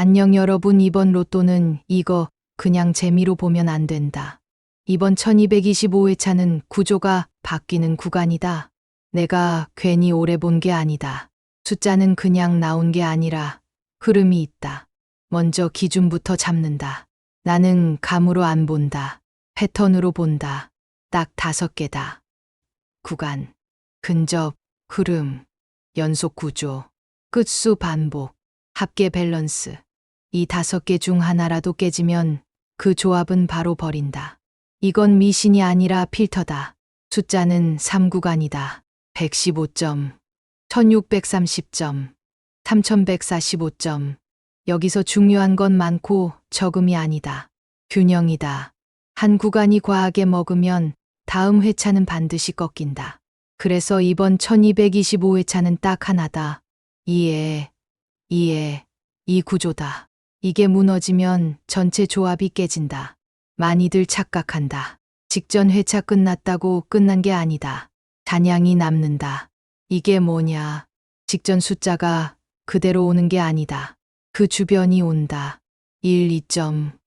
안녕 여러분, 이번 로또는 이거 그냥 재미로 보면 안 된다. 이번 1225회차는 구조가 바뀌는 구간이다. 내가 괜히 오래 본 게 아니다. 숫자는 그냥 나온 게 아니라 흐름이 있다. 먼저 기준부터 잡는다. 나는 감으로 안 본다. 패턴으로 본다. 딱 5개다. 구간, 근접, 흐름, 연속 구조, 끝수 반복, 합계 밸런스. 이 5개 중 하나라도 깨지면 그 조합은 바로 버린다. 이건 미신이 아니라 필터다. 숫자는 3구간이다. 115점, 1630점, 3145점. 여기서 중요한 건 많고 적음이 아니다. 균형이다. 한 구간이 과하게 먹으면 다음 회차는 반드시 꺾인다. 그래서 이번 1225회차는 딱 하나다. 이해, 이 구조다. 이게 무너지면 전체 조합이 깨진다. 많이들 착각한다. 직전 회차 끝났다고 끝난 게 아니다. 잔향이 남는다. 이게 뭐냐? 직전 숫자가 그대로 오는 게 아니다. 그 주변이 온다. 1, 2점.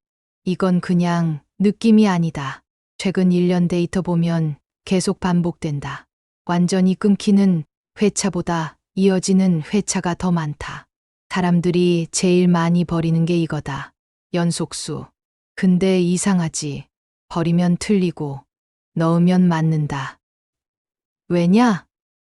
이건 그냥 느낌이 아니다. 최근 1년 데이터 보면 계속 반복된다. 완전히 끊기는 회차보다 이어지는 회차가 더 많다. 사람들이 제일 많이 버리는 게 이거다. 연속수. 근데 이상하지. 버리면 틀리고 넣으면 맞는다. 왜냐?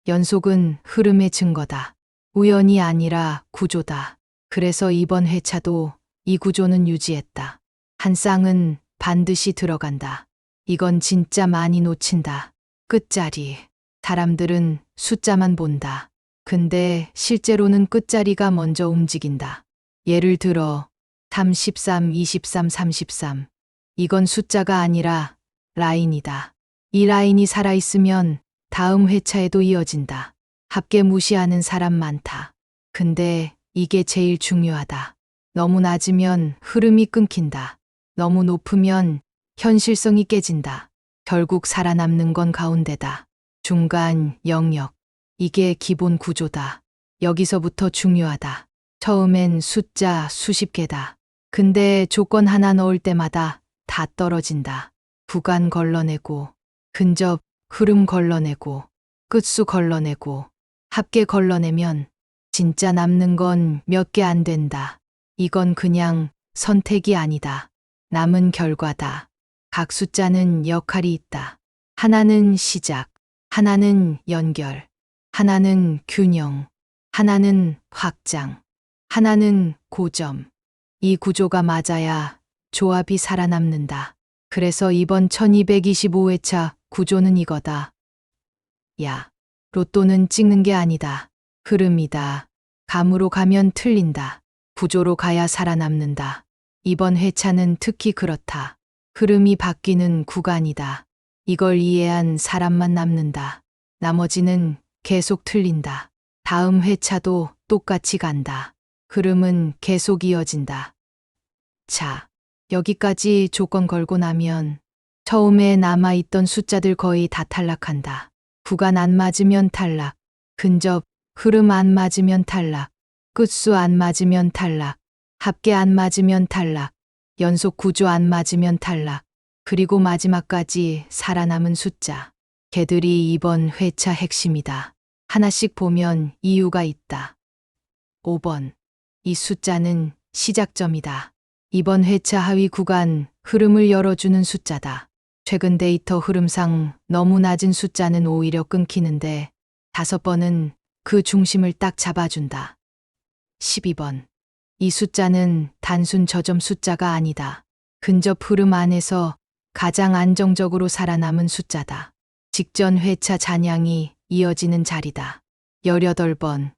연속은 흐름의 증거다. 우연이 아니라 구조다. 그래서 이번 회차도 이 구조는 유지했다. 한 쌍은 반드시 들어간다. 이건 진짜 많이 놓친다. 끝자리. 사람들은 숫자만 본다. 근데 실제로는 끝자리가 먼저 움직인다. 예를 들어 33, 23, 33. 이건 숫자가 아니라 라인이다. 이 라인이 살아있으면 다음 회차에도 이어진다. 합계 무시하는 사람 많다. 근데 이게 제일 중요하다. 너무 낮으면 흐름이 끊긴다. 너무 높으면 현실성이 깨진다. 결국 살아남는 건 가운데다. 중간 영역. 이게 기본 구조다. 여기서부터 중요하다. 처음엔 숫자 수십 개다. 근데 조건 하나 넣을 때마다 다 떨어진다. 구간 걸러내고, 근접, 흐름 걸러내고, 끝수 걸러내고, 합계 걸러내면 진짜 남는 건 몇 개 안 된다. 이건 그냥 선택이 아니다. 남은 결과다. 각 숫자는 역할이 있다. 하나는 시작, 하나는 연결, 하나는 균형, 하나는 확장, 하나는 고점. 이 구조가 맞아야 조합이 살아남는다. 그래서 이번 1225회차 구조는 이거다. 야, 로또는 찍는 게 아니다. 흐름이다. 감으로 가면 틀린다. 구조로 가야 살아남는다. 이번 회차는 특히 그렇다. 흐름이 바뀌는 구간이다. 이걸 이해한 사람만 남는다. 나머지는 계속 틀린다. 다음 회차도 똑같이 간다. 흐름은 계속 이어진다. 자, 여기까지 조건 걸고 나면 처음에 남아있던 숫자들 거의 다 탈락한다. 구간 안 맞으면 탈락, 근접, 흐름 안 맞으면 탈락, 끝수 안 맞으면 탈락, 합계 안 맞으면 탈락, 연속 구조 안 맞으면 탈락, 그리고 마지막까지 살아남은 숫자. 걔들이 이번 회차 핵심이다. 하나씩 보면 이유가 있다. 5번. 이 숫자는 시작점이다. 이번 회차 하위 구간 흐름을 열어주는 숫자다. 최근 데이터 흐름상 너무 낮은 숫자는 오히려 끊기는데 5번은 그 중심을 딱 잡아준다. 12번. 이 숫자는 단순 저점 숫자가 아니다. 근접 흐름 안에서 가장 안정적으로 살아남은 숫자다. 직전 회차 잔향이 이어지는 자리다. 18번.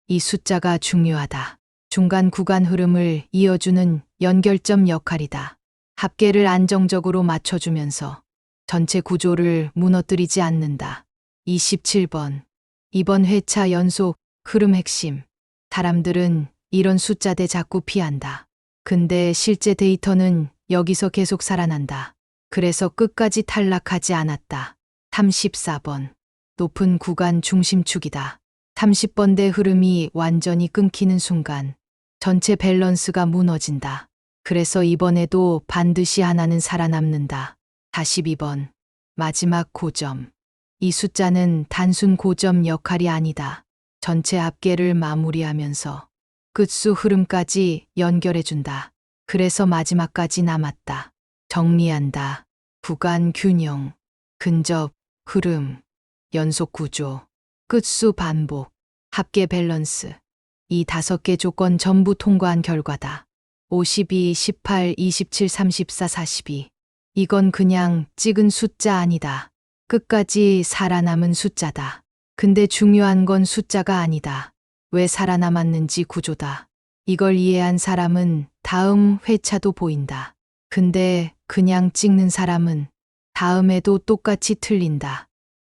이 숫자가 중요하다. 중간 구간 흐름을 이어주는 연결점 역할이다. 합계를 안정적으로 맞춰주면서 전체 구조를 무너뜨리지 않는다. 27번. 이번 회차 연속 흐름 핵심. 사람들은 이런 숫자대 자꾸 피한다. 근데 실제 데이터는 여기서 계속 살아난다. 그래서 끝까지 탈락하지 않았다. 34번. 높은 구간 중심축이다. 30번대 흐름이 완전히 끊기는 순간 전체 밸런스가 무너진다. 그래서 이번에도 반드시 하나는 살아남는다. 42번. 마지막 고점. 이 숫자는 단순 고점 역할이 아니다. 전체 합계를 마무리하면서 끝수 흐름까지 연결해준다. 그래서 마지막까지 남았다. 정리한다. 구간 균형, 근접, 흐름, 연속 구조, 끝수 반복, 합계 밸런스. 이 5개 조건 전부 통과한 결과다. 52, 18, 27, 34, 42. 이건 그냥 찍은 숫자 아니다. 끝까지 살아남은 숫자다. 근데 중요한 건 숫자가 아니다. 왜 살아남았는지 구조다. 이걸 이해한 사람은 다음 회차도 보인다. 근데 그냥 찍는 사람은 다음에도 똑같이 틀린다.